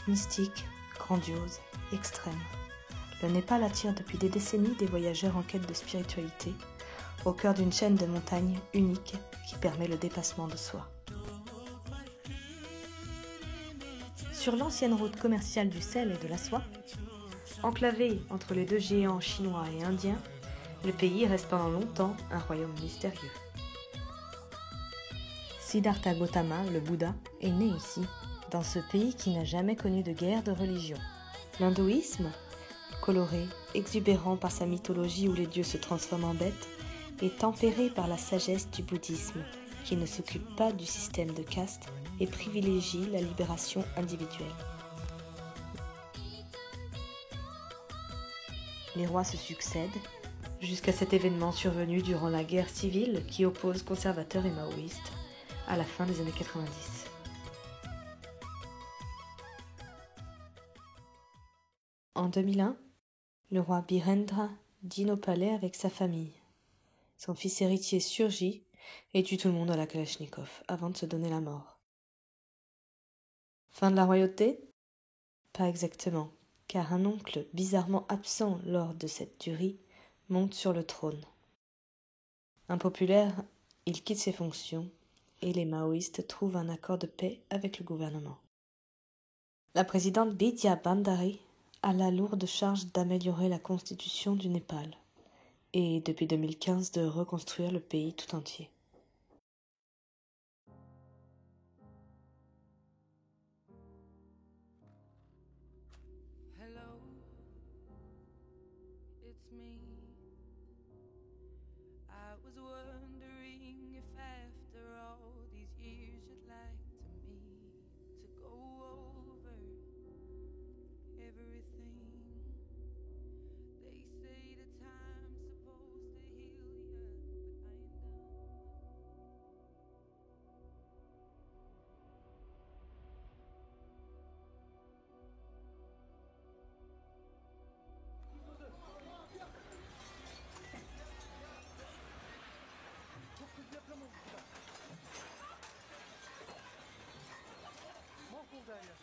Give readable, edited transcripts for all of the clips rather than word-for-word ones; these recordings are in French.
Mystique, grandiose, extrême, le Népal attire depuis des décennies des voyageurs en quête de spiritualité, au cœur d'une chaîne de montagnes unique qui permet le dépassement de soi. Sur l'ancienne route commerciale du sel et de la soie, enclavé entre les deux géants chinois et indiens, le pays reste pendant longtemps un royaume mystérieux. Siddhartha Gautama, le Bouddha, est né ici, dans ce pays qui n'a jamais connu de guerre de religion. L'hindouisme, coloré, exubérant par sa mythologie où les dieux se transforment en bêtes, est tempéré par la sagesse du bouddhisme, qui ne s'occupe pas du système de caste et privilégie la libération individuelle. Les rois se succèdent, jusqu'à cet événement survenu durant la guerre civile qui oppose conservateurs et maoïstes à la fin des années 90. En 2001, le roi Birendra dîne au palais avec sa famille. Son fils héritier surgit et tue tout le monde à la Kalachnikov avant de se donner la mort. Fin de la royauté ? Pas exactement, car un oncle bizarrement absent lors de cette tuerie monte sur le trône. Impopulaire, il quitte ses fonctions et les maoïstes trouvent un accord de paix avec le gouvernement. La présidente Bidya Bandari a la lourde charge d'améliorer la constitution du Népal et depuis 2015 de reconstruire le pays tout entier. Hello, it's me. I was wondering if after all these years you'd like to go over everything. They say the time's supposed to heal you, but I ain't done.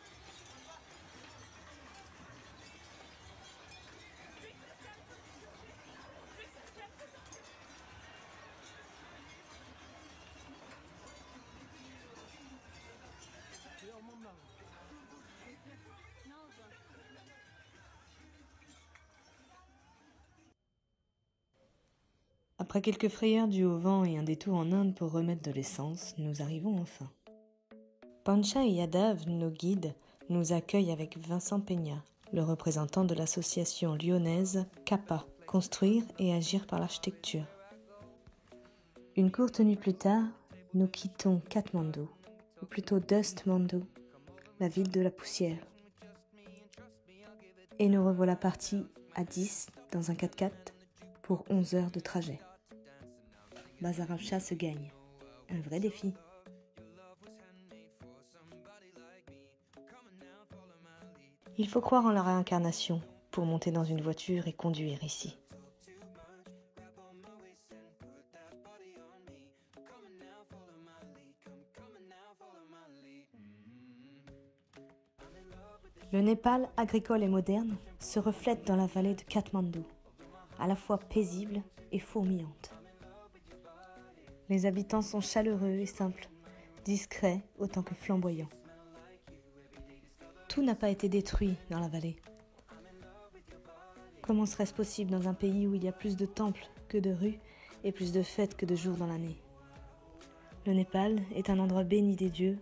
Après quelques frayeurs dues au vent et un détour en Inde pour remettre de l'essence, nous arrivons enfin. Pancha et Yadav, nos guides, nous accueillent avec Vincent Peña, le représentant de l'association lyonnaise Kappa, Construire et agir par l'architecture. Une courte nuit plus tard, nous quittons Katmandou, ou plutôt Dustmandu, la ville de la poussière. Et nous revoilà partis à 10 dans un 4x4 pour 11 heures de trajet. Bazarabcha se gagne. Un vrai défi. Il faut croire en la réincarnation pour monter dans une voiture et conduire ici. Le Népal, agricole et moderne, se reflète dans la vallée de Katmandou, à la fois paisible et fourmillante. Les habitants sont chaleureux et simples, discrets autant que flamboyants. Tout n'a pas été détruit dans la vallée. Comment serait-ce possible dans un pays où il y a plus de temples que de rues et plus de fêtes que de jours dans l'année ? Le Népal est un endroit béni des dieux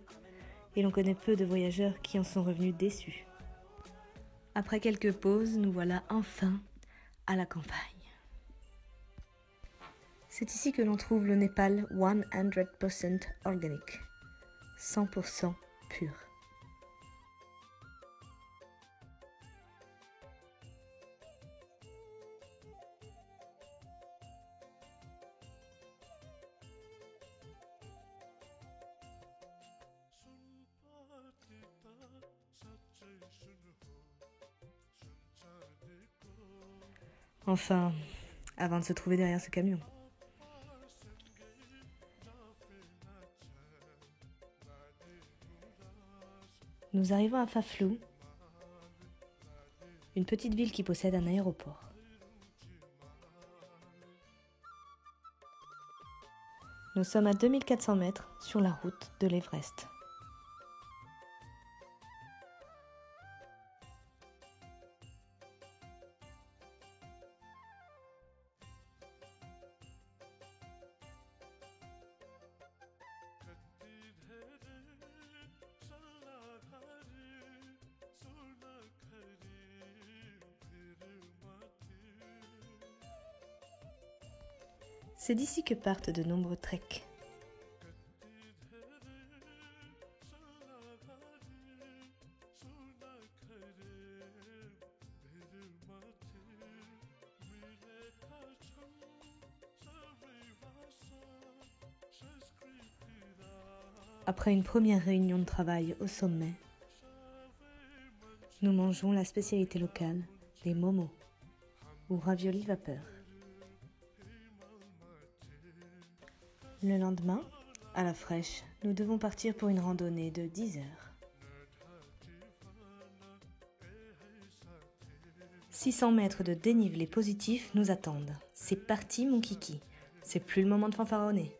et l'on connaît peu de voyageurs qui en sont revenus déçus. Après quelques pauses, nous voilà enfin à la campagne. C'est ici que l'on trouve le Népal 100% organic, 100% pur. Enfin, avant de se trouver derrière ce camion. Nous arrivons à Faflou, une petite ville qui possède un aéroport. Nous sommes à 2400 mètres sur la route de l'Everest. C'est d'ici que partent de nombreux treks. Après une première réunion de travail au sommet, nous mangeons la spécialité locale, les momos, ou raviolis vapeur. Le lendemain, à la fraîche, nous devons partir pour une randonnée de 10 heures. 600 mètres de dénivelé positif nous attendent. C'est parti mon kiki, c'est plus le moment de fanfaronner.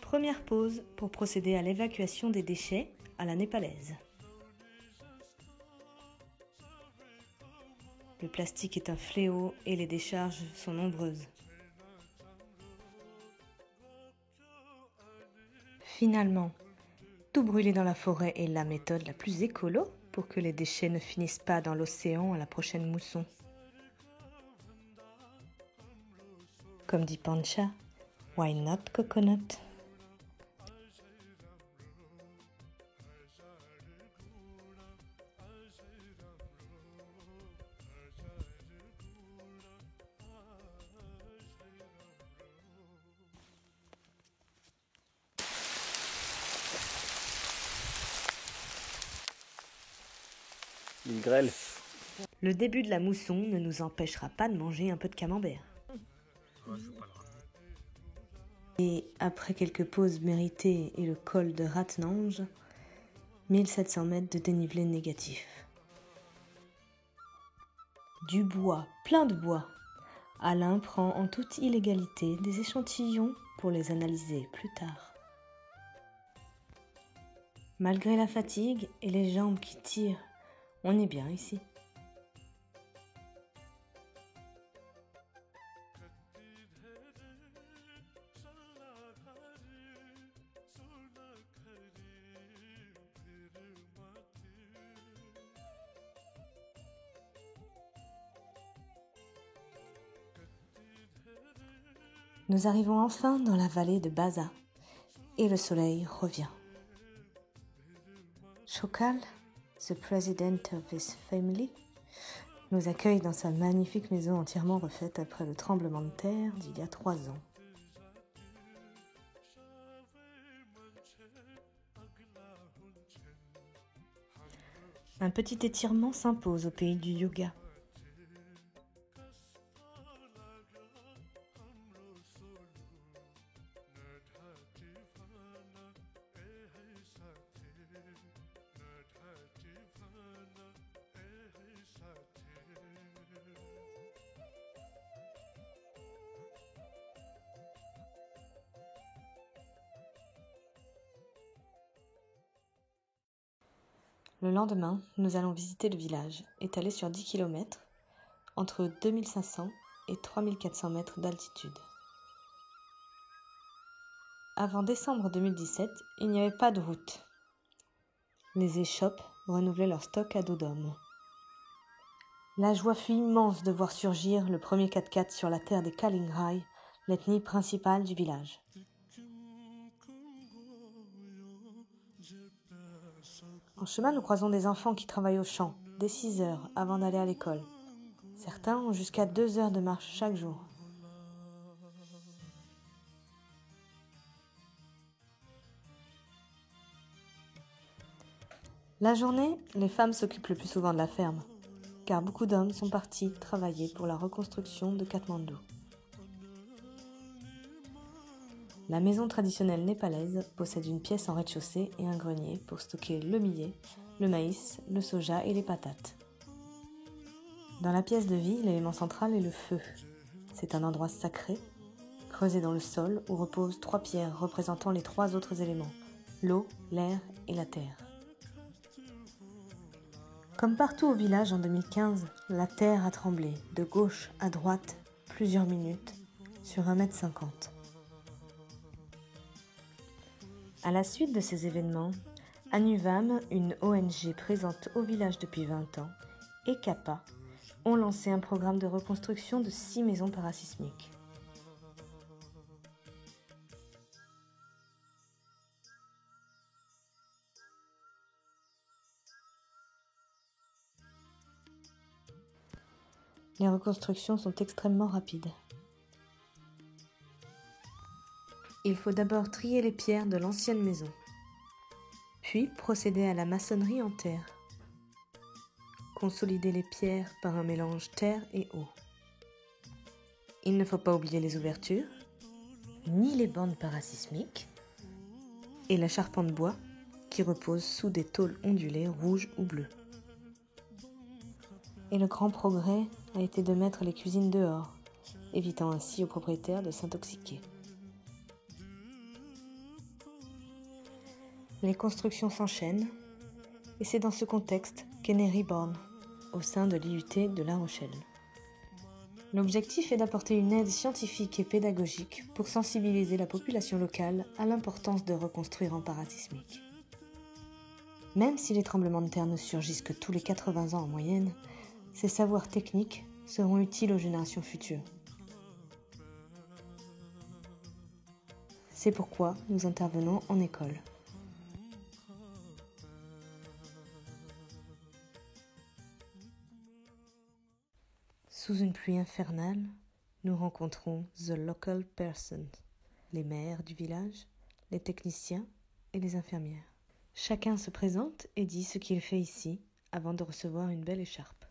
Première pause pour procéder à l'évacuation des déchets à la népalaise. Le plastique est un fléau et les décharges sont nombreuses. Finalement, tout brûler dans la forêt est la méthode la plus écolo pour que les déchets ne finissent pas dans l'océan à la prochaine mousson. Comme dit Pancha, why not coconut? Il grêle. Le début de la mousson ne nous empêchera pas de manger un peu de camembert. Et après quelques pauses méritées et le col de Ratnange, 1700 mètres de dénivelé négatif. Du bois, plein de bois. Alain prend en toute illégalité des échantillons pour les analyser plus tard. Malgré la fatigue et les jambes qui tirent, on est bien ici. Nous arrivons enfin dans la vallée de Baza et le soleil revient. Shokal, the president of his family, nous accueille dans sa magnifique maison entièrement refaite après le tremblement de terre d'il y a 3 ans. Un petit étirement s'impose au pays du yoga. Le lendemain, nous allons visiter le village, étalé sur 10 km, entre 2500 et 3400 mètres d'altitude. Avant décembre 2017, il n'y avait pas de route. Les échoppes renouvelaient leur stock à dos d'homme. La joie fut immense de voir surgir le premier 4x4 sur la terre des Kalingrai, l'ethnie principale du village. En chemin, nous croisons des enfants qui travaillent au champ, dès 6 heures avant d'aller à l'école. Certains ont jusqu'à 2 heures de marche chaque jour. La journée, les femmes s'occupent le plus souvent de la ferme, car beaucoup d'hommes sont partis travailler pour la reconstruction de Katmandou. La maison traditionnelle népalaise possède une pièce en rez-de-chaussée et un grenier pour stocker le millet, le maïs, le soja et les patates. Dans la pièce de vie, l'élément central est le feu. C'est un endroit sacré, creusé dans le sol où reposent 3 pierres représentant les 3 autres éléments, l'eau, l'air et la terre. Comme partout au village en 2015, la terre a tremblé de gauche à droite plusieurs minutes sur 1,50 m. À la suite de ces événements, Anuvam, une ONG présente au village depuis 20 ans, et Kappa ont lancé un programme de reconstruction de 6 maisons parasismiques. Les reconstructions sont extrêmement rapides. Il faut d'abord trier les pierres de l'ancienne maison, puis procéder à la maçonnerie en terre. Consolider les pierres par un mélange terre et eau. Il ne faut pas oublier les ouvertures, ni les bandes parasismiques, et la charpente bois qui repose sous des tôles ondulées rouges ou bleues. Et le grand progrès a été de mettre les cuisines dehors, évitant ainsi aux propriétaires de s'intoxiquer. Les constructions s'enchaînent, et c'est dans ce contexte qu'est né Reborn, au sein de l'IUT de La Rochelle. L'objectif est d'apporter une aide scientifique et pédagogique pour sensibiliser la population locale à l'importance de reconstruire en parasismique. Même si les tremblements de terre ne surgissent que tous les 80 ans en moyenne, ces savoirs techniques seront utiles aux générations futures. C'est pourquoi nous intervenons en école. Sous une pluie infernale, nous rencontrons the local persons, les maires du village, les techniciens et les infirmières. Chacun se présente et dit ce qu'il fait ici avant de recevoir une belle écharpe.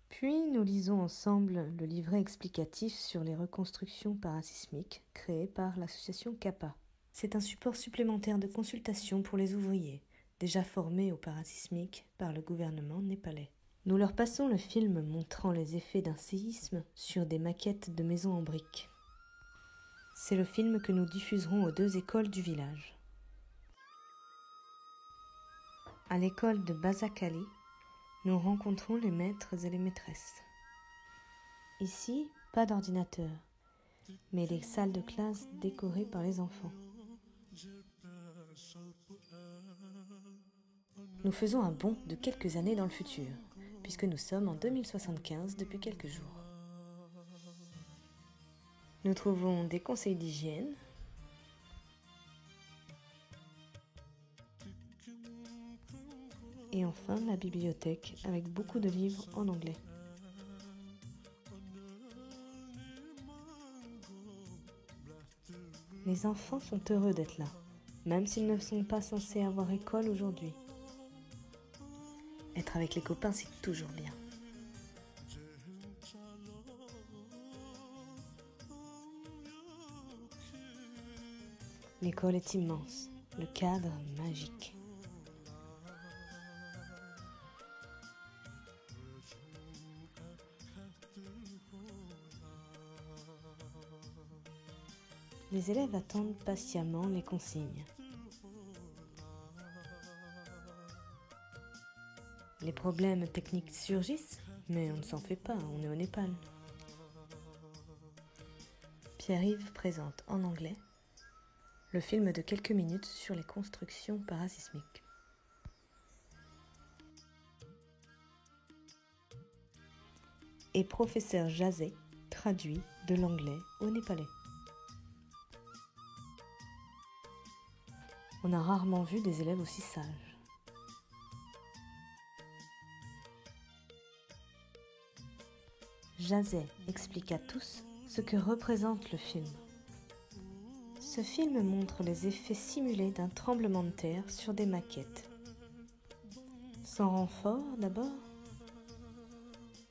Puis nous lisons ensemble le livret explicatif sur les reconstructions parasismiques créé par l'association Kappa. C'est un support supplémentaire de consultation pour les ouvriers, déjà formés au parasismique par le gouvernement népalais. Nous leur passons le film montrant les effets d'un séisme sur des maquettes de maisons en briques. C'est le film que nous diffuserons aux 2 écoles du village. À l'école de Basakali, nous rencontrons les maîtres et les maîtresses. Ici, pas d'ordinateur, mais des salles de classe décorées par les enfants. Nous faisons un bond de quelques années dans le futur, puisque nous sommes en 2075 depuis quelques jours. Nous trouvons des conseils d'hygiène, et enfin la bibliothèque avec beaucoup de livres en anglais. Les enfants sont heureux d'être là, même s'ils ne sont pas censés avoir école aujourd'hui. Être avec les copains, c'est toujours bien. L'école est immense, le cadre magique. Les élèves attendent patiemment les consignes. Les problèmes techniques surgissent, mais on ne s'en fait pas, on est au Népal. Pierre-Yves présente en anglais le film de quelques minutes sur les constructions parasismiques. Et professeur Jazé traduit de l'anglais au népalais. On a rarement vu des élèves aussi sages. Jazet explique à tous ce que représente le film. Ce film montre les effets simulés d'un tremblement de terre sur des maquettes. Sans renfort d'abord,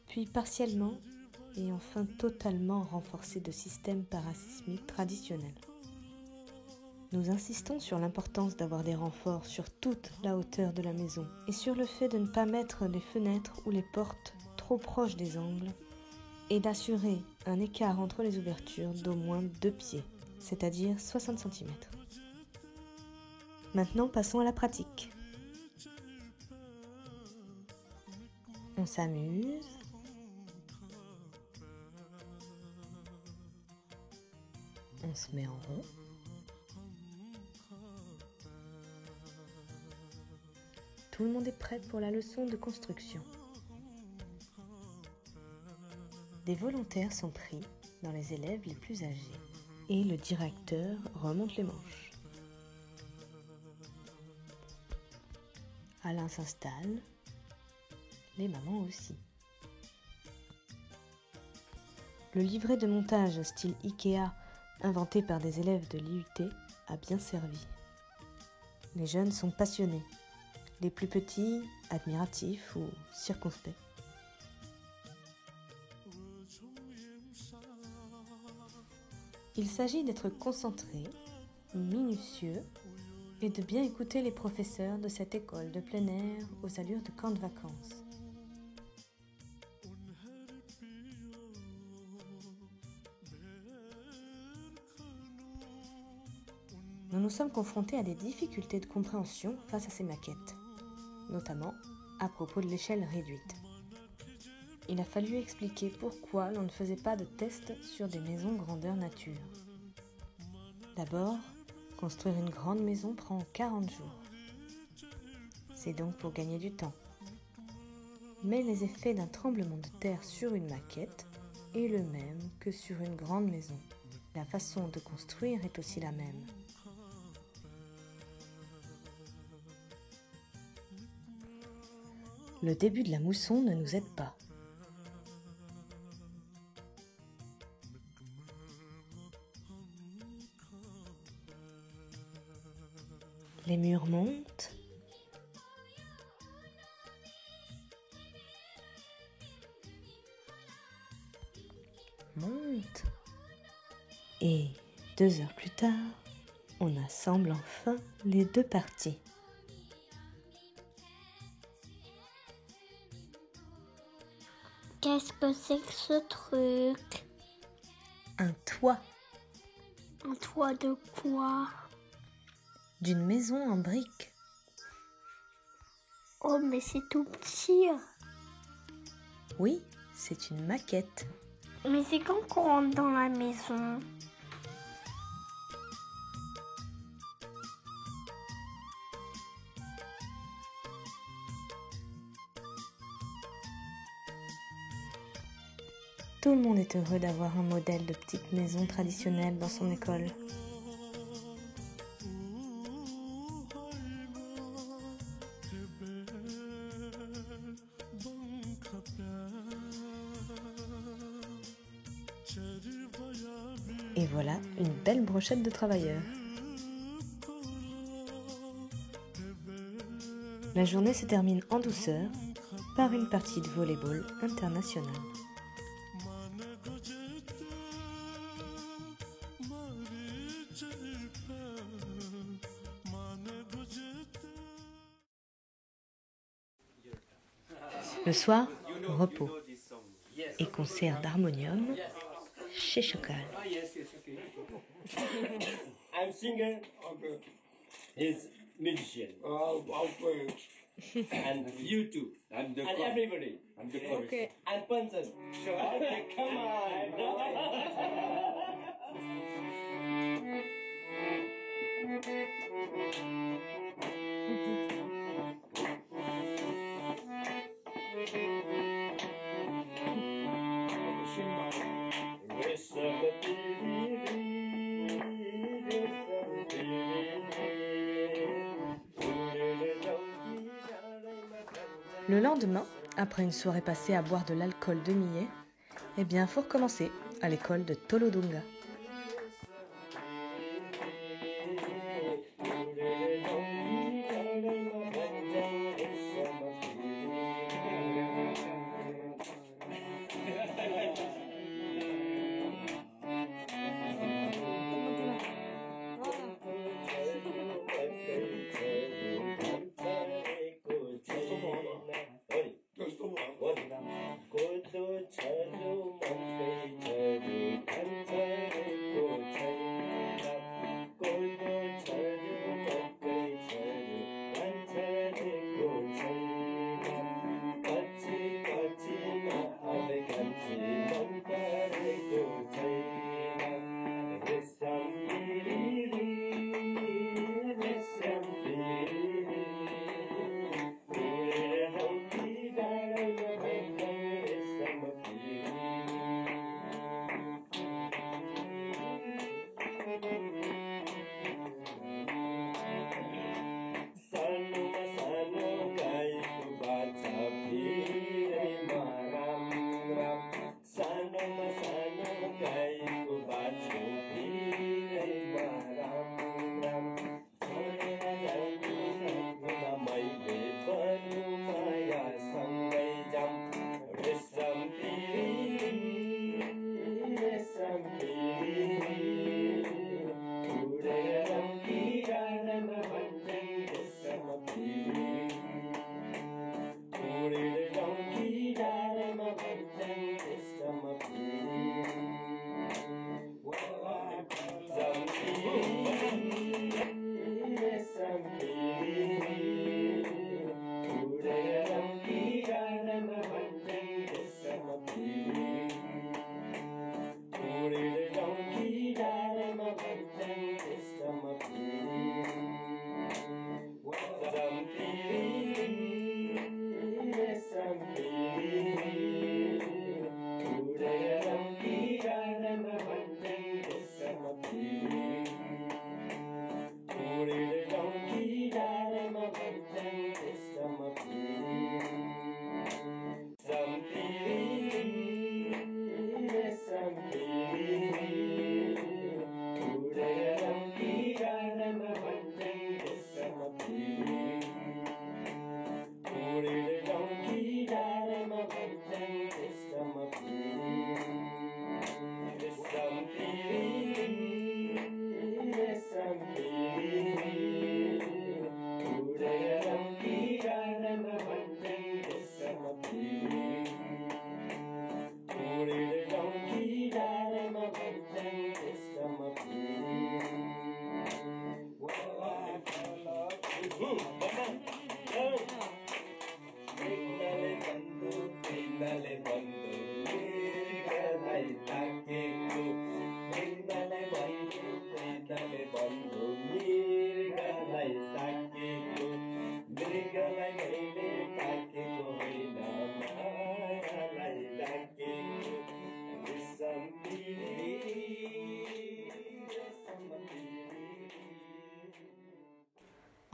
puis partiellement et enfin totalement renforcé de systèmes parasismiques traditionnels. Nous insistons sur l'importance d'avoir des renforts sur toute la hauteur de la maison et sur le fait de ne pas mettre les fenêtres ou les portes trop proches des angles et d'assurer un écart entre les ouvertures d'au moins 2 pieds, c'est-à-dire 60 cm. Maintenant, passons à la pratique. On s'amuse. On se met en rond. Tout le monde est prêt pour la leçon de construction. Des volontaires sont pris dans les élèves les plus âgés et le directeur remonte les manches. Alain s'installe, les mamans aussi. Le livret de montage style Ikea inventé par des élèves de l'IUT a bien servi. Les jeunes sont passionnés, les plus petits admiratifs ou circonspects. Il s'agit d'être concentré, minutieux et de bien écouter les professeurs de cette école de plein air aux allures de camp de vacances. Nous nous sommes confrontés à des difficultés de compréhension face à ces maquettes, notamment à propos de l'échelle réduite. Il a fallu expliquer pourquoi l'on ne faisait pas de tests sur des maisons grandeur nature. D'abord, construire une grande maison prend 40 jours. C'est donc pour gagner du temps. Mais les effets d'un tremblement de terre sur une maquette est le même que sur une grande maison. La façon de construire est aussi la même. Le début de la mousson ne nous aide pas. Les murs montent. Montent. Et 2 heures plus tard, on assemble enfin les 2 parties. Qu'est-ce que c'est que ce truc? Un toit Un toit de quoi? d'une maison en briques. Oh, mais c'est tout petit. Oui, c'est une maquette. Mais c'est quand qu'on rentre dans la maison? Tout le monde est heureux d'avoir un modèle de petite maison traditionnelle dans son école. Et voilà une belle brochette de travailleurs. La journée se termine en douceur par une partie de volley-ball internationale. Le soir, repos et concert d'harmonium chez Chocal. I'm singer, okay. He's musician. Okay. And you too. And everybody. I'm the chorus. Okay. And Pansan. Sure. Okay, come Le lendemain, après une soirée passée à boire de l'alcool de millet, Eh bien, faut recommencer à l'école de Tolodunga.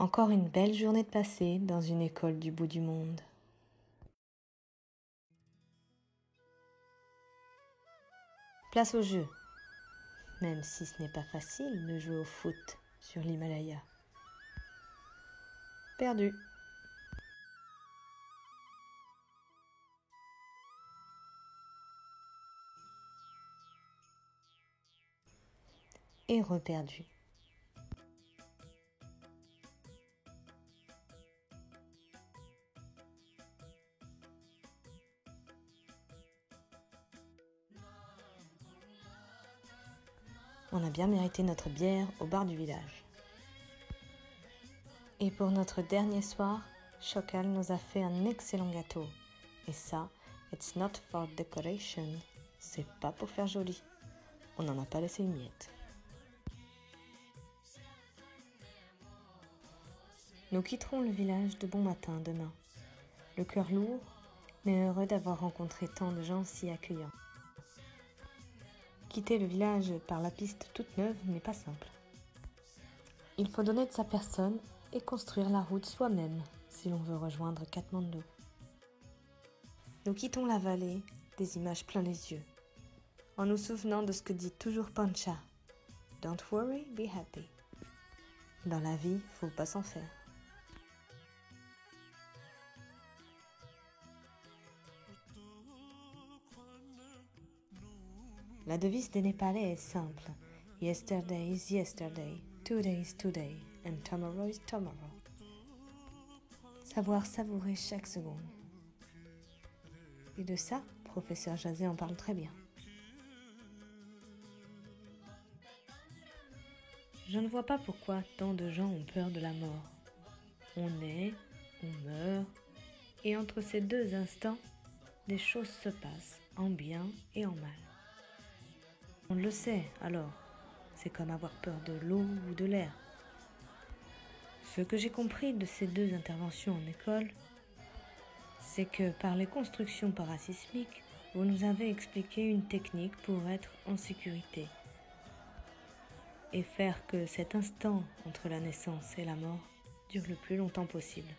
Encore une belle journée de passée dans une école du bout du monde. Place au jeu, même si ce n'est pas facile de jouer au foot sur l'Himalaya. Perdu. Et reperdu. On a bien mérité notre bière au bar du village. Et pour notre dernier soir, Chokal nous a fait un excellent gâteau. Et ça, it's not for decoration. C'est pas pour faire joli. On n'en a pas laissé une miette. Nous quitterons le village de bon matin demain. Le cœur lourd, mais heureux d'avoir rencontré tant de gens si accueillants. Quitter le village par la piste toute neuve n'est pas simple. Il faut donner de sa personne et construire la route soi-même si l'on veut rejoindre Katmandou. Nous quittons la vallée des images plein les yeux, en nous souvenant de ce que dit toujours Pancha. Don't worry, be happy. Dans la vie, faut pas s'en faire. La devise des Népalais est simple. Yesterday is yesterday, today is today, and tomorrow is tomorrow. Savoir savourer chaque seconde. Et de ça, professeur Jazé en parle très bien. Je ne vois pas pourquoi tant de gens ont peur de la mort. On naît, on meurt, et entre ces deux instants, des choses se passent, en bien et en mal. On le sait, alors, c'est comme avoir peur de l'eau ou de l'air. Ce que j'ai compris de ces deux interventions en école, c'est que par les constructions parasismiques, vous nous avez expliqué une technique pour être en sécurité et faire que cet instant entre la naissance et la mort dure le plus longtemps possible.